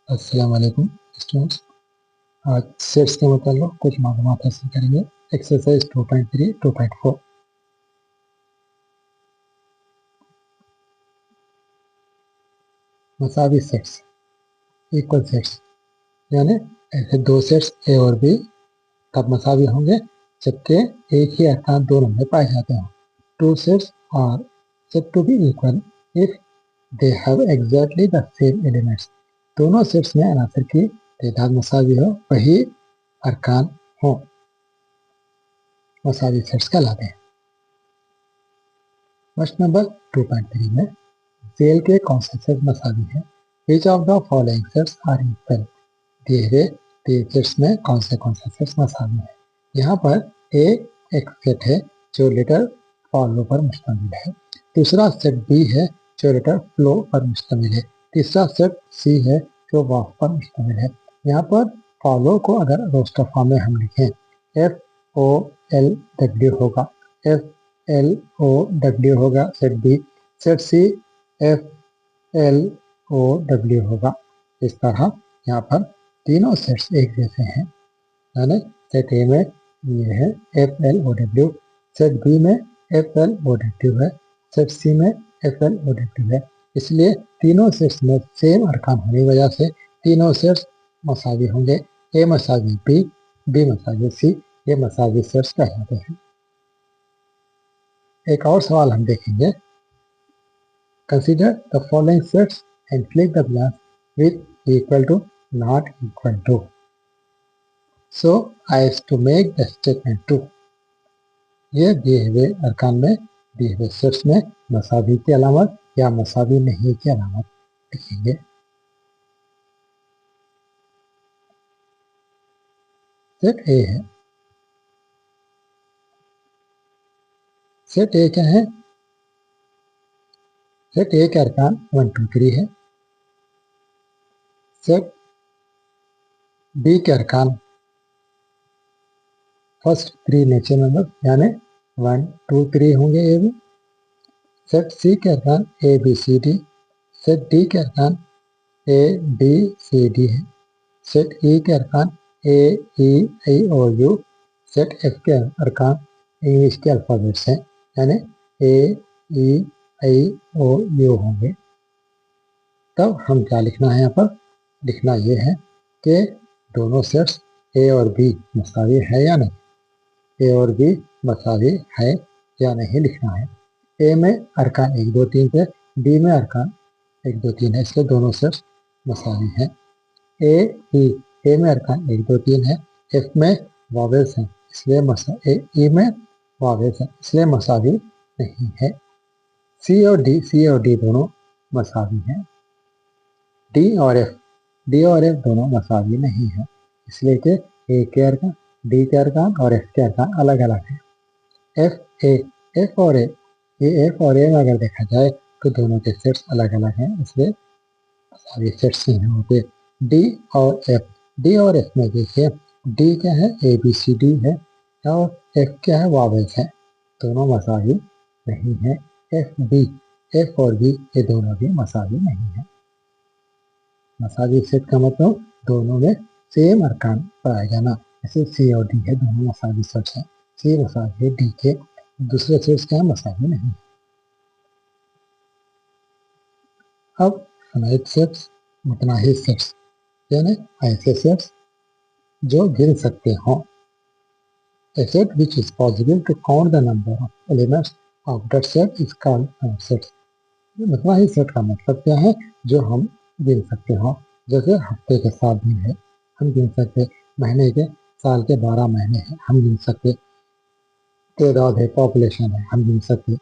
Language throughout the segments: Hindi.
अस्सलाम वालेकुम स्टूडेंट्स। आज सेट्स के मतलब कुछ मालूमात हासिल करेंगे। एक्सरसाइज 2.3 2.4 मसावी सेट्स इक्वल सेट्स, यानी ऐसे दो सेट्स ए और बी तब मसावी होंगे जबकि एक ही अरकान दोनों में पाए जाते हैं। Two sets are said to be equal if they have exactly the same elements. दोनों सेट्स में अनासर की तादाद मसावी हो, वही अरकान हो, मसावी सेट्स कहलाते हैं। क्वेश्चन नंबर 2.3 में सेल के कौन से सेट मसावी हैं? Which of the following sets are equal? दिए हुए तीन सेट्स में कौन से सेट्स मसावी हैं? यहाँ पर ए एक सेट है जो लेटर फॉलो पर मुश्तमिल है, दूसरा सेट बी है जो लेटर फ्लो पर मुश्तमिल है, तीसरा सेट सी है जो वाफ पर मुश्तमिल है। यहाँ पर फॉलो को अगर रोस्टर फॉर्म में हम लिखें एफ ओ एल डब्ल्यू होगा, एफ एल ओ डब्ल्यू होगा set B, set C F L O W होगा। इस तरह यहाँ पर तीनों सेट्स एक जैसे हैं, यानी सेट ए में ये है F L O W, set B में एफ एल ओ डब्ल्यू है, सेट सी में एफ एल ओ डब्ल्यू है। इसलिए तीनों सेट्स में सेम अरकान होने की वजह से तीनों सेट्स मसावी होंगे। ए मसावी बी, बी मसावी सी, ये मसावी सेट्स कहलाते हैं। एक और सवाल हम देखेंगे। Consider the following sets and click the blanks with equal to, not equal to. So I have to make the statement true. ये दिए हुए अरकान में दिए हुए सेट्स में मसावी की अलामत या मसावी नहीं की अलामत लिखेंगे। सेट ए है, सेट ए क्या है? सेट ए के अरकान 1 2 3 है, सेट बी के अरकान फर्स्ट 3 नेचुरल नंबर यानी 1 2 3 होंगे ये भी, सेट सी के अरकान A B C D, set D के अरकान ए बी सी डी है, सेट ई के अरकान ए ई आई और यू, सेट एफ के अरकान इंग्लिश के अल्फ़ाबेट्स हैं यानी ए ई आई ओ यू होंगे। तब हम क्या लिखना है? यहाँ पर लिखना ये है कि दोनों सेट्स ए और बी मसावी है या नहीं, ए और बी मसावी है या नहीं लिखना है। ए में अरकान 1 2 3 थे, बी में अरकान 1 2 3 है, इसलिए दोनों सेट्स मसावी हैं। ए में अरकान 1 2 3 है, एफ में वावेल्स हैं इसलिए ई में वावेल्स हैं इसलिए मसावी नहीं है। सी और डी दोनों मसावी हैं। डी और एफ दोनों मसावी नहीं है इसलिए कि ए के अरकान, डी के अरकान और एफ के अरकान अलग अलग हैं। एफ और ए में अगर देखा जाए तो दोनों के सेट्स अलग अलग हैं इसलिए मसावी सेट्स ही होंगे। डी और एफ में देखिए, डी क्या है? ए बी सी डी है और एफ क्या है? वावेल्स है, दोनों मसावी नहीं है। एफ और बी ये दोनों भी मसावी नहीं है। मसावी सेट का मतलब दोनों में सेम अरकान पाया जाना। जैसे सी और डी है, दोनों मसावी सेट्स हैं, सी मसावी है डी के, दूसरे सेट्स क्या है? मसावी नहीं। अब फिनाइट सेट्स, मुतनाहिद सेट्स यानी ऐसे सेट्स जो गिन सकते हो। A set which is possible to count the number of elements of that set is called finite sets. मुतनाहिद सेट का मतलब क्या है? जो हम गिन सकते हो। जैसे हफ्ते के 7 दिन है, हम गिन सकते, महीने के साल के 12 महीने हैं, हम गिन सकते, तादाद है, पॉपुलेशन है, हम गिन सकते।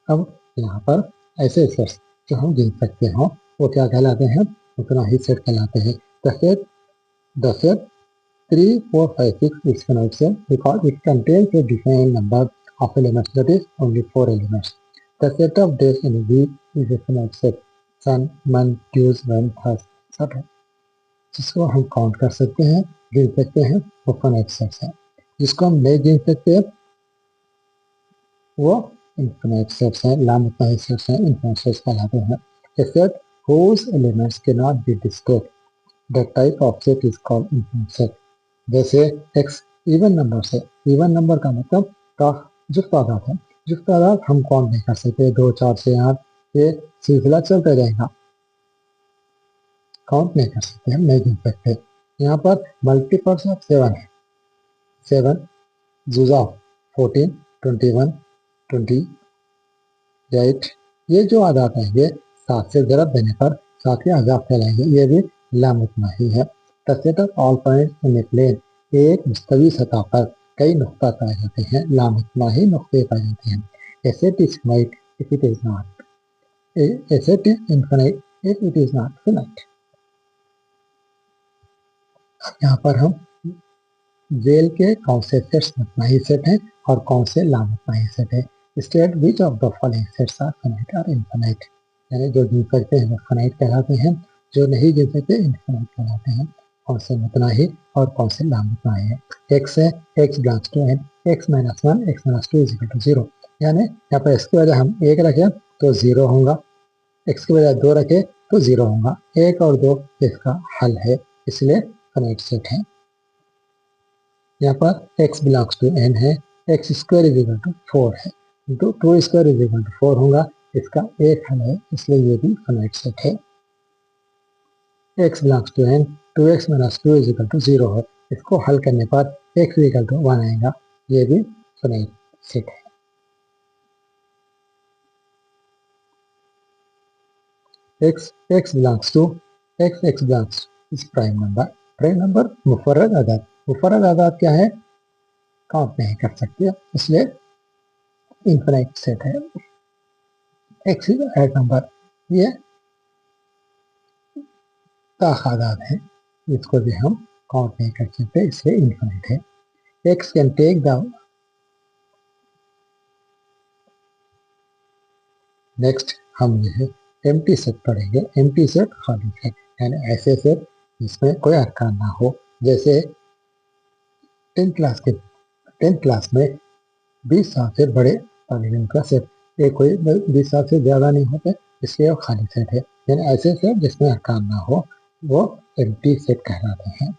अब यहाँ पर ऐसे सेट्स जो हम गिन सकते हो वो क्या कहलाते हैं? मुतनाहिद सेट कहलाते हैं। The set 3 4 5 6 is finite set because it contains a defined number of elements, that is only 4 elements. The set of days in a week is a finite set. Sun, month, Tuesday, Wednesday, etc. जिसको हम काउंट कर सकते हैं, गिन सकते हैं, वो फिनाइट सेट्स है। जिसको हम नहीं गिन सकते वो इनफिनाइट सेट्स हैं, लामुतनाहिद सेट्स हैं, इनफिनाइट सेट्स कहलाते हैं। A set whose elements cannot be discrete the type of set is called infinite set. जैसे एक्स इवन नंबर से, इवन नंबर का मतलब का जुफ्त तादाद है। जुफ्त तादाद हम काउंट नहीं कर सकते, 2 4 6 8, ये सिलसिला चलता जाएगा, काउंट नहीं कर सकते, हम नहीं गिन सकते। यहाँ पर मल्टीपल्स ऑफ 7 है, 7 जुजा 14 21 28, ये जो आदात आएंगे 7 से ज़रब देने पर 7 के आजाद कहलाएंगे, ये भी लामुतनाही है। The set of all points in a plane, एक मुस्तवी सतह पर कई नुक्ता पाए जाते हैं, लामुतनाही नुक्ते पाए जाते हैं। A set is finite if it is not, a set is infinite if it is not finite. अब यहाँ पर हम जेल के कौन से सेट्स मुतनाही सेट हैं और कौन से लामुतनाही सेट है। State which of the following sets are finite और इनफाइनाइट, यानी जो गिन सकते हैं वो फाइनाइट कहलाते हैं, जो नहीं गिन सकते इनफाइनाइट कहलाते हैं। कौन से मुतनाही और कौन से लामुतनाही है। एक्स है, x belongs to N, x minus 1 x minus 2 is equal to 0, यानी यहाँ पर इसके वजह हम 1 रखें तो 0 होगा, एक्स की बजाय 2 रखें तो 0 होगा। 1 और 2 इसका हल है, इसलिए फाइनाइट सेट है। यहाँ पर x बिलोंग्स टू n है, x square is equal to 4 है, into 2 square is equal to 4 होगा, इसका एक हल है, इसलिए ये भी फाइनाइट सेट है। x belongs to n, 2x minus 2 is equal to 0 है, इसको हल करने पर x इक्वल टू 1 आएगा, ये भी फाइनाइट सेट है। x belongs to x belongs is prime number मुफर्रद अदाद, मुफर्रद अदाद क्या है, काउंट नहीं कर सकते, इसलिए इनफाइनाइट सेट है। एक्स इज एड नंबर, ये तादाद है, इसको भी हम काउंट नहीं कर सकते, इसलिए इनफाइनाइट है। X can take the, next हम ये है एम्प्टी सेट पढ़ेंगे। एम्प्टी सेट खाली सेट, यानी ऐसे सेट जिसमें कोई अरकान ना हो। जैसे 10th क्लास में 20 साल से बड़े तालिब इल्म का सेट, ये कोई 20 साल से ज़्यादा नहीं होते, इसलिए वो खाली सेट है। यानी ऐसे सेट जिसमें अरकान ना हो वो एम्प्टी सेट कहलाते हैं।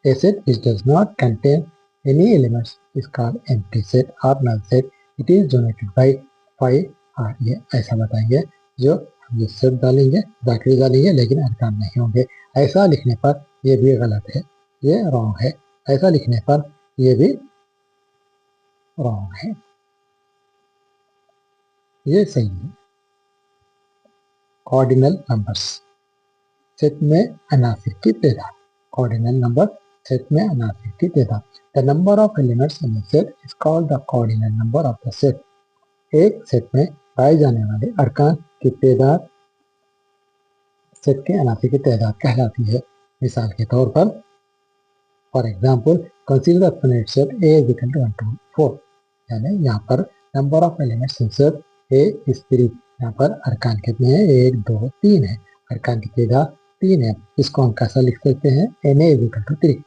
A set which does not contain any elements is called empty set or null set. It is denoted by 5 ये ऐसा बताएंगे, जो हम सेट डालेंगे, दाखिल डालेंगे, लेकिन अरकान नहीं होंगे। ऐसा लिखने पर ये भी गलत है, ये रॉन्ग है। ऐसा लिखने पर ये भी रॉन्ग है, ये सही है। ऑर्डिनल नंबर्स, सेट में अनासिर की तादाद। ऑर्डिनल नंबर, सेट में अनासिर की तादाद। The number of elements in set is called the ordinal number of the set. एक सेट में पाए जाने वाले अरकान की तादाद सेट के अनासिर की तादाद कहलाती है। मिसाल के तौर पर, for example, consider the finite set A is equal to 1 to 4, यानी यहाँ पर number of elements in set A is 3, यहाँ पर अरकान कितने हैं, 1 2 3 है, अरकान की तादाद 3 है। इसको हम कैसा लिख सकते हैं, Na is equal to 3।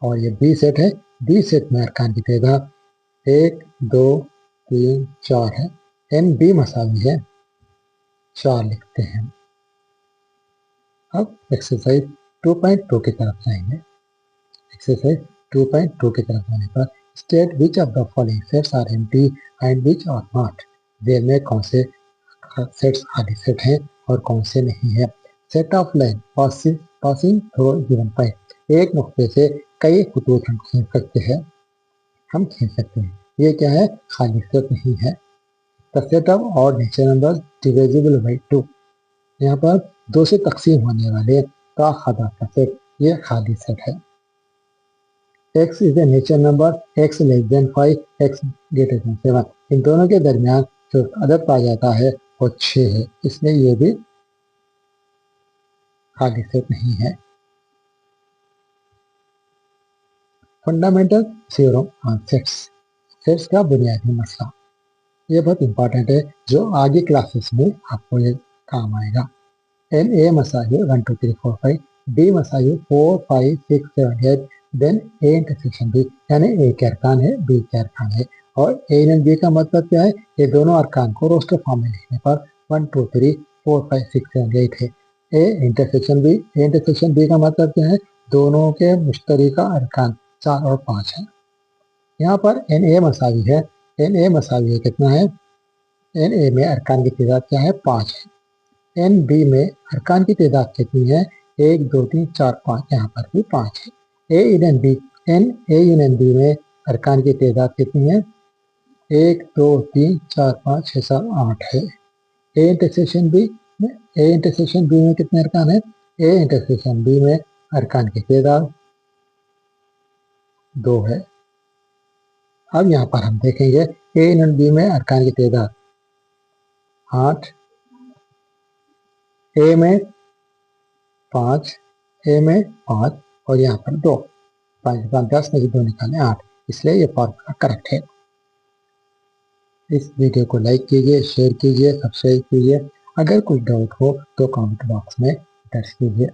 और ये बी सेट है, बी सेट में अरकान की तादाद 1 2 3 4 है, एन बी मसावी है, 4 लिखते हैं। अब एक्सरसाइज 2.2 की तरफ जाएंगे। एक्सरसाइज 2.2 की तरफ जाने पर state which of the following sets are empty and which are not. जेल में कौन से सेट्स खाली सेट हैं और कौन से नहीं है। Set of line passing through given point, एक नुक्ते से कई खतूत हम खींच सकते हैं, ये क्या है, खाली सेट नहीं है। The set of odd nature numbers divisible by 2, यहाँ पर 2 से तकसीम होने वाले का खादा का सेट, ये खाली सेट है। x is a nature number, x less than 5 x greater than 7, इन दोनों के दरमियान जो अदद पाया जाता है वो 6 है, इसलिए ये भी खाली सेट नहीं है। Fundamental theorem on sets, sets का बुनियादी मसला, ये बहुत इंपॉर्टेंट है, जो आगे क्लासेस में आपको ये काम आएगा। एन ए मसाइल 1 2 3 4 5, बी मसाइल 4 5 6 7 8, देन ए इंटरसेक्शन बी, यानी ए के अरकान है, बी के अरकान है। और ए एंड बी का मतलब क्या है, ये दोनों अरकान को रोस्टर फॉर्म में लिखने पर 1 2 3 4 5 6 7 8 है। A intersection B, A intersection B का मतलब क्या है, दोनों के मुश्तरका अरकान 4 और 5 है। यहाँ पर एन ए मसावी है, एन ए मसावी है कितना है, एन ए में अरकान की तादाद क्या है, 5 है। एन बी में अरकान की तादाद कितनी है, 1 2 3 4 5, यहाँ पर भी 5 है। A union B, N A union B में अरकान की तादाद कितनी है, 1 2 3 4 5 6 7 8 है। ए इंटरसेक्शन बी में, ए इंटरसेक्शन बी में कितने अरकान है, ए इंटरसेक्शन बी में अरकान की तादाद 2 है। अब यहाँ पर हम देखेंगे ए यूनियन बी में अरकान की तादाद 8, ए में 5, ए में 5 और यहाँ पर 2, 5 5 10 में से 2 निकालें 8, इसलिए ये फॉर्मूला करेक्ट है। इस वीडियो को लाइक कीजिए, शेयर कीजिए, सब्सक्राइब कीजिए। अगर कुछ डाउट हो तो कमेंट बॉक्स में दर्ज कीजिए।